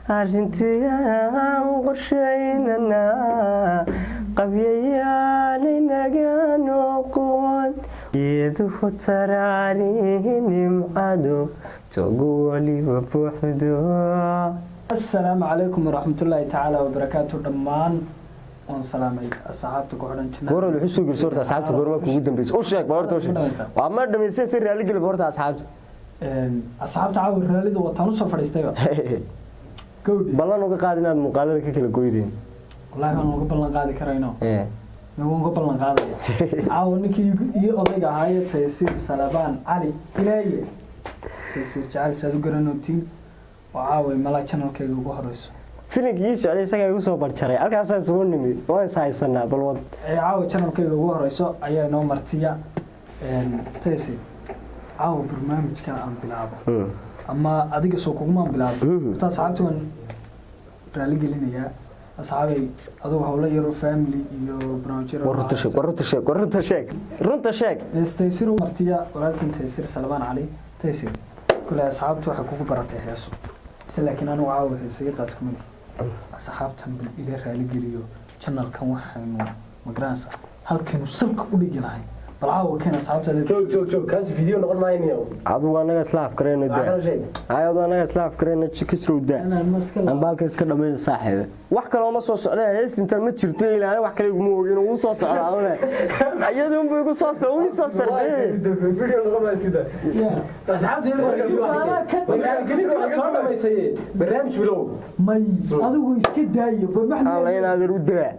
arrintii aan qorshaynana qabyayaaninaga noqon geeduhu taraarihi nimcado togu waliba buuxdo. السلام عليكم ورحمة الله تعالى وبركاته دمان ونسلامي أصحابتك وحدن جنة goor wuxuu soo girsoorta asxaabta goorma kugu dambeysay oo sheeg boorto sheeg waa ma dhameysay si raali gal boorta asxaabta caawi raalidu wataan u soo fadhiistayba gowdi ballan uga qaad inaad muuqaalada ka kala gooydeen wallahi waan uga ballan qaadi karayno uga ballan qaaday caawi ninkii iyo odayga ahaayay Taysiir Salabaan Ali Ilaaye Taysiir jacayl sadu garanootiin وعاوي ملا channel-kayga ugu horeyso filimkiisa socday isaga igu soo barjaray halkaas aan soo nimid oo isaysanaa balwad caawi channel-kayga ugu horeyso ayaa inoo martiya Taysiir caawi barnaamijka aan bilaabo ama adiga soo kuguma bilaabo taas asxaabtan raali gelinaya asxaabay adoo hawla yaro family iyo barnaamijyo warta sheeg Taysiir martiya walaalkan Taysiir Salabaan Ali Taysiir كل أصحابته حكوا برات هيسو لكن أنا وعاوي سيقات كمل أصحابتهم بالإله رالي جريو كنا الكون وحنو مقرانسة هل كانوا سلك ودي جناي بالعاوي كان أصحابته جو كاس فيديو نقول ما ينيو عضو أنا سلاف كرينا ده عضو أنا سلاف كرينا تشكسرو ده أنا بالك إسكنا من صاحبه وحكي لو ما صوص عليه هيس أنت متشرتين أنا وحكي لك موجين وصوص على هنا عيادهم بيقول صوص ويصوص فيديو نقول ما يصير أصحابته ما يصير برنامج بلو ماي هذا هو يسكت دايب بمحل الله ينادر الرودة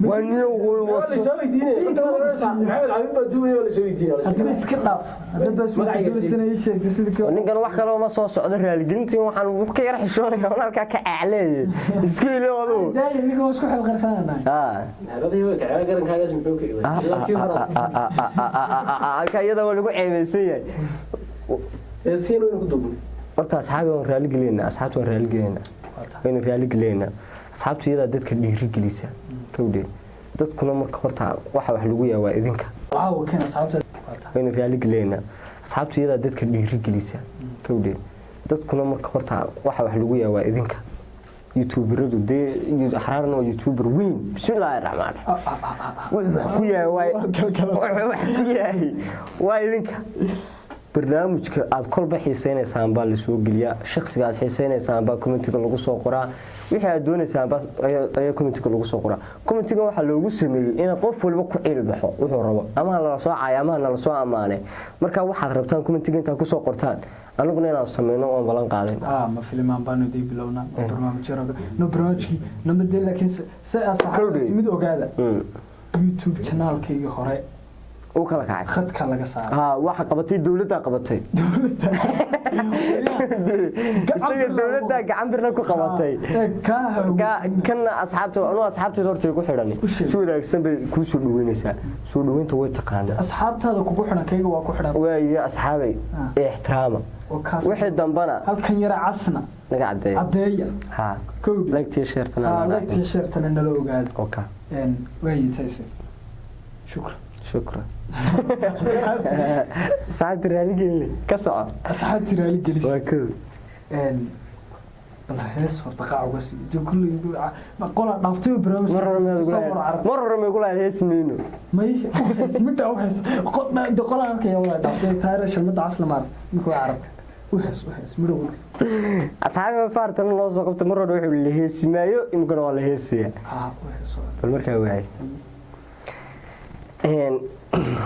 ونيو ولا شوي ديني انت محمد عبيد بدوي ولا شوي ديني انت بس كداف هذا بس وقت سنه يشيك sidii ninkan wax kale ma soo socdo raaligelintii waxaan wax ka yar xishoonayaa walaalka ka acleeyay iska iloodo daayay niga isku xil qarsanaa hadii way ka garankaaga muxuu ka halka iyada waa lagu ceebaysan yahay eesiin inuu ku duubo horta asxaabi waan raaligelinaa asxaabtu waan raaligelinaa asxaabtu iyada dadka dhiiri gelisa kawdee dadkuna marka horta waxa wax lagu yaabaa idinka caawi kan asxaabta waan raaligelinaa asxaabtu iyada dadka dhiiri gelisa kawdee dadkuna marka horta waxa wax lagu yaabaa idinka youtuberadu de xaraarna youtuber weyn bismillaahir rahmaanir wax ku yahay waa idinka barnaamijka aad kolba xiiseynaysaan baa la soo geliyaa shakhsiga aad xiiseynaysaan baa commentiga lagu soo qoraa wixii aad doonaysaan baa ayaa commentiga lagu soo qoraa commentiga waxa loogu sameeyay in qof walba ku cilbaxo wuxuu rabo ama la soo caay ama la soo amaanay marka waxaad rabtaan commentiga inta ku soo qortaan anaguna inaan sameeyno oo balan qaaday ma filmaan baan u diibilowna barnaamijki nabadda laakiin say asxaabta mid ogaada YouTube channel-kayga hore oo kala kacay khadka laga saaray waxa qabatay dawladda gacan birna ku qabatay kana asxaabta hortay ku xidhan si wanaagsan bay ku soo dhaweynaysaa soo dhaweynta way taqaanaa asxaabtaada kugu xidhan kayga waa ku xidhan way asxaabay ixtiraama wixii dambana halkan yara casna laga cadeeya like t-shirtana nala ogaado way Taysiir شكرا ساعات رالي قلي كسعة ساعات رالي قلي واكو والله هيس ورتقع بس كل ما قول ضفتي برامج مرة ما يقول هيس مينو ما اسمته وحس دقل عنك يا ولد ضفتي تارش المدة عسل مار مكو عرب وحس مدو أصحابي فارتنا لو سقطت مرة روح اللي هيس مايو يمكن ولا هيسيا وحس بالمركب وعي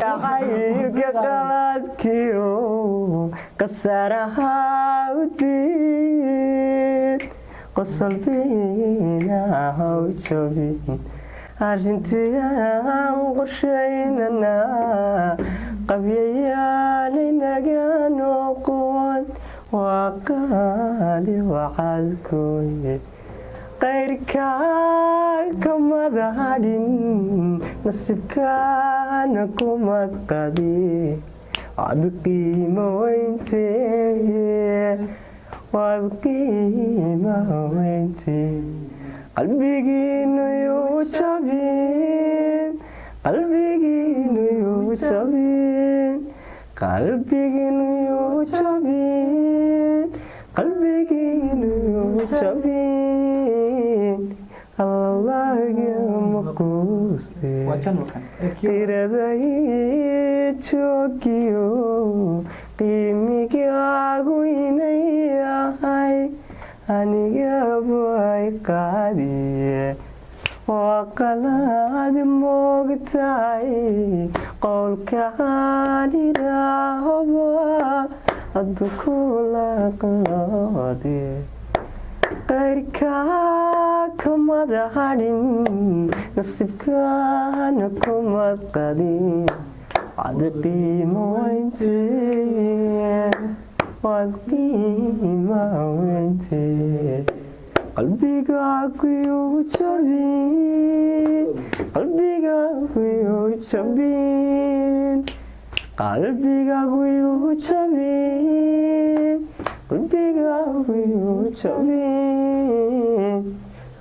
غيرك قلبكيو قصرها وديد قصل بينا وشوفين arrintii aan qorshaynana qabyayaaninaga noqon waa qaali wacadkooye qayrka kamada hadhin nasibkaana kumad qadi waad qiimo weyntee qalbigiinu yuu jabin qalbigiinu yuu jabin qalbigiinu yuu jabin qalbigiinu yuu jabin jabin allagama quuste waa channelkan iraday joogiyo qiimigaagu inay yahay anigaba ay qaadiye waa qalaad moogtahay qowlkaan idhaahba haddu kula qaade qayrkaa kamada hadhin nasibkaana kumad qadin wad qiimo weyntee qalbigaagu jabin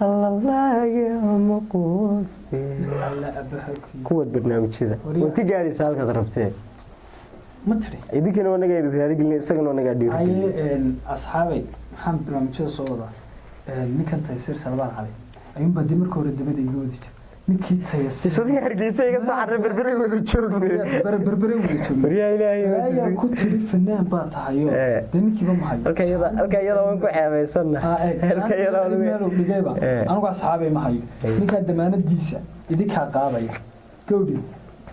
allalagama quuste kuwad barnaamijyada waad ka gaadhaysa halkaad rabtee ma tiri idinkana waa nagaa raaligelin isagana waa nagaa dhiirigelin asxaabay waxaan barnaamijyada soo wadaa ninkan Taysiir Salbaan Cali ayuunbaa dib marka hore dabada iga wadi jira ninkii Taysiir sidii hargeysa iga soo carray berbere wada joognay berbere wada joognay bariya ilaahay ayaa ku tiri fanaan baa tahayo ninkii ba maxay halka iyada waan ku xeebaysanna halka iyada waan meel dhigayba anigu asxaabay maxay ninka damaanadiisa idinka qaadaya gowdi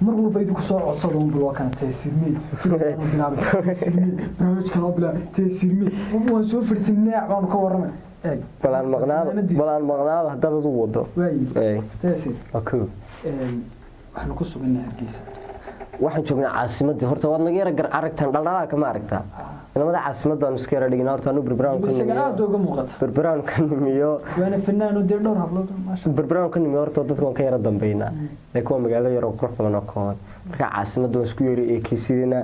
mar walba idinku soo codsado un buu kana Taysiirmay barnaamijkan oo bilaa Taysiirmay waan soo fadhiisnaa baan ka waramay balaan maqnaado haddaad u wado Taysiir okay waxaan ku sugnaa Hargeysa waxaan joognaa caasimadda horta waad naga yara gar aragtaan dhaldhalaalka ma aragtaa inamada caasimadda aan iska yara dhigina horta anu berberaan ka nimiyo waana fanaan oo dhowr hablood maasha berberaan ka nimiyo horta dadka waan ka yara dambeynaa laakiin waa magaalo yar oo qurux badan oo kooban marka caasimadda waan isku yara eekaysidina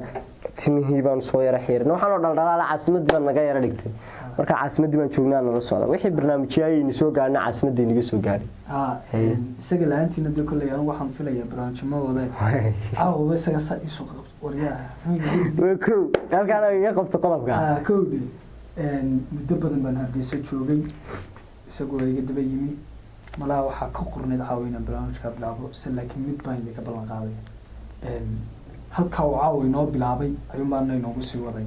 timihii baan soo yara xiirnay waxaan oo dhaldhalaala caasimadda baan naga yara dhigtay marka caasimadii baan joognaa nala socda wixii barnaamijyada soo gaarnay caasimadii naga soo gaaray isaga laantiina de kulay anigu waxaan filayaa barnaamijyadooda caawa isaga sa isu wariyaha kow halkaan iga qabto qodobka kowdi muddo badan baan Hargeysa joogay isagoo iga daba yimi malaa waxaa ka qorneed caawina barnaamijka bilaabo laakiin mid baan idinka ballan qaaday halka uu caawa inoo bilaabay ayuu maana inoogu sii waday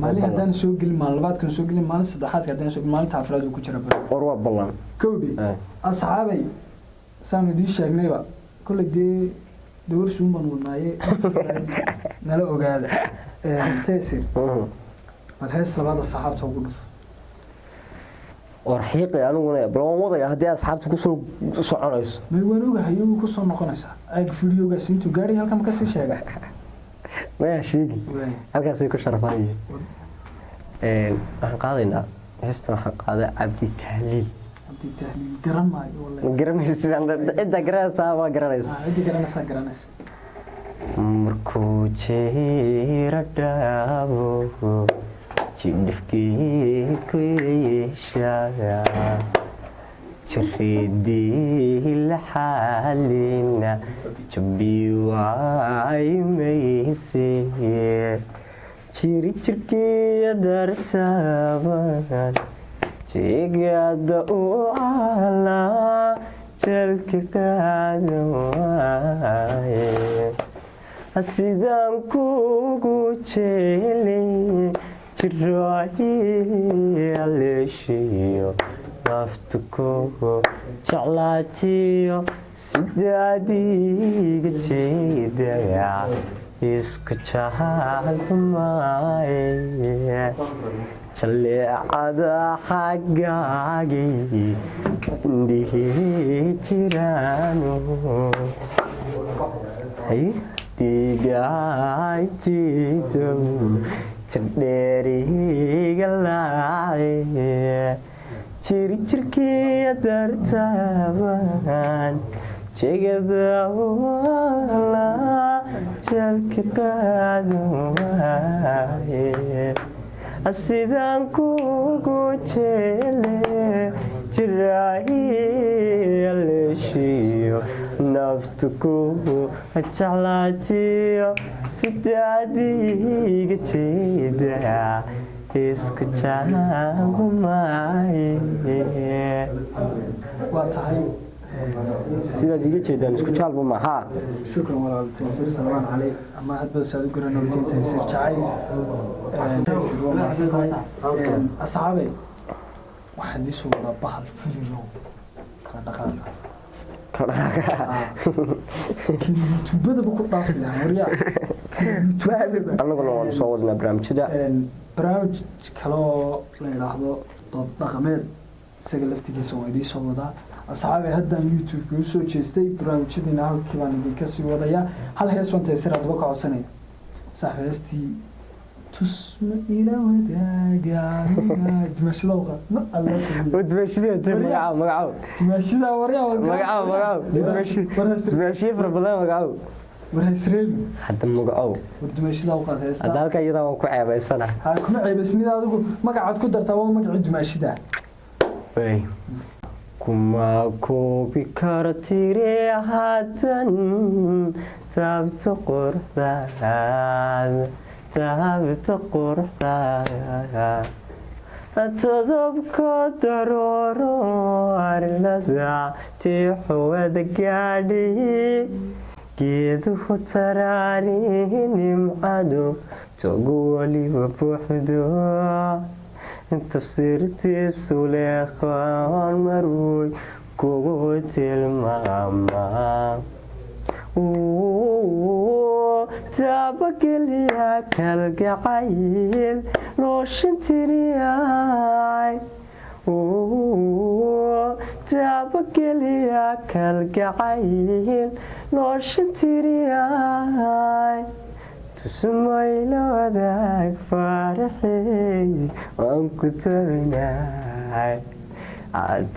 maalin haddaan soo gelin maalin labaadkan soo gelin maalin saddexaadka haddaan soo gelin maalinta afraad uu ku jira war waa ballan kowdi asxaabay saan idin sheegnayba kolley dee dowr suuman wadnaaye nala ogaada Taysiir bal hees labaad asxaabta ugu dhuf warxiiqi aniguna bal waan wadaya haddii asxaabta ku soo soconayso may waan ogahay inuu ku soo noqonaysaa ayg fiidiyoogaas intuu gaari halkan ka sii sheegay maya sheegi halkaasay ku sharafayeen waxaan qaadaynaa heestan waxaan qaaday cabdi tahliil garan maayo wallahi garanaysidaan cidda garanaysaa waa garanaysa garanaysa markuu jeera dhaabo jidhifkii ku yeeshaa jiridii la xalina jabbi waayimaysee jirkii dartaaban jeegada u alaa jalka qaada waaye sidaan kugu jeelay jiraayi aleeshiyo lafta kugu jeclaatiyo sidaadiga jeedaya isku jacalmaaye jaleecada xaggaagii indhihi jiraano digaay jiidow jardheeriga laace jirkii dartaaban jegada wala jalka qaado waaye sidaan kugu jeele jiraayi aleeshiyo nafta kugu jeclaatiyo sidaadiga jeeda isku jaalmaaye waa tahay sidaad iga jeedaan isku jaalba maha shukran walaal Taysir Salmaan Cali ama hadba saad u garan oo Taysir jacay Taysir waa maasay asxaabe waxaan disoo wada bahal filimo kala dhaqaaqa youtubada ku dhaafay horiya anaguna waan soo wadnaa barnaamijyada barnaamij kale oo la yiraahdo dood dhaqameed isaga laftigiisa waa idin soo wadaa asxaabe haddaan youtube u soo jeestay barnaamijyadiina halkii baan idinka sii wadayaa hal hees baan Taysir adba ka codsanaya saaxiibtii tusma ila wadaaga dimashilowga ma alla ودمشي تبع مقعو dimashida waryaa مقعو دمشي فربلا مقعو warhaysreel حتى مقعو dimashida u qaadaysa هذا halka iyada waan ku ceebaysana ha kuma ceebasnida adigu magacaad ku dartaa waa magaci dimashida way kuma ko bikartire hadan tabta qurdan tabta qurdan atodobka daroro arlada tixwada gaadhi geeduhu taraari nimcadu togu waliba buuxdo tafsiirtiisu leeqaan marwey kugu tilmaama taabageliya kalgacayl looshintiriyay taabageliya kalgacayl looshintiriyay tusmayla wadaag faaraxey waan ku tabinay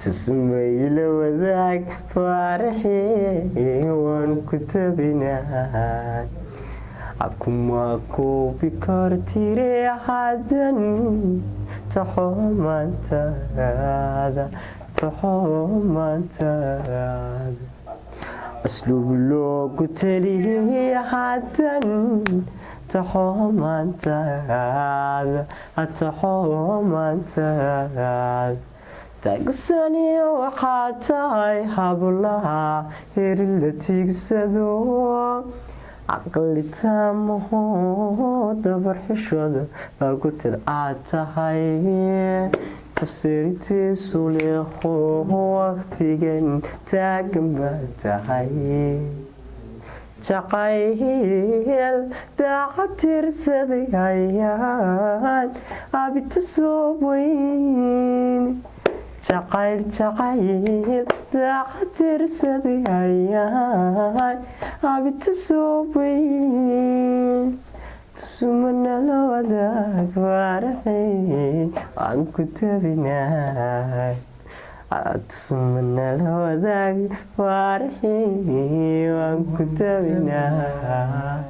tusmayla wadaag faaraxey waan ku tabinay akuma ko bikartire hadan taxomantada أسلوب لوجو تلي حتى تحوم أنت تقسني وحتى حبلها هير اللي تقسدو عقلي تامه دبر حشود لو كنت هاي تفسيرتي سوليخو وقتيجن تاقمتهاي جقايل داعتر سديان أبي تسوبين جقايل داعتر سديان أبي تسوبين تسمنا لوداك فارحي وعن كتبناي تسمنا لوداك فارحي وعن كتبناي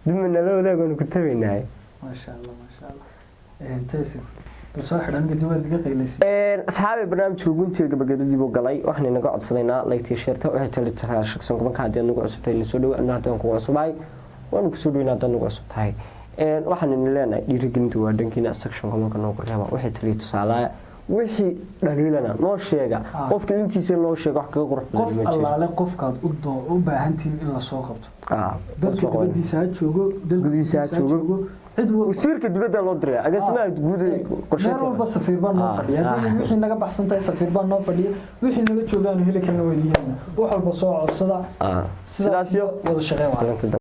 دمنا لوداك وعن كتبناي ما شاء الله ما شاء الله تيسر بس واحد عندي جوال دقيقة ليش أصحابي برنامج كوجنتي قبل بو قلي وإحنا نقعد صلينا لايك شيرته وحتى للتخيل شخص كمان كان عندنا نقعد سبتين لسودو إنه هذا نقعد صباي وأنا كسودو إنه هذا نقعد سبتاي waxaan leenahay dhiirigelinta waa dhankiina section marka noo qorayba waxay taliye tusaale wixii dhaliilana noo sheega qofka intiisa loo sheego wax kaga qurux badan ma jiro allaale qofkaad u baahantiin in la soo qabto dalka dibadiisa joogo dalkiisa joogo cid walba wasiirka dibadda loo diray agaasimaha guud qorsheynta meel walba safiir baan noo fadhiya wixii naga baxsantay safiir baan noo fadhiya wixii naga joogaan heli karna weydiiyaan wax walba soo codsada sidaas iyo wada shaqeyn waa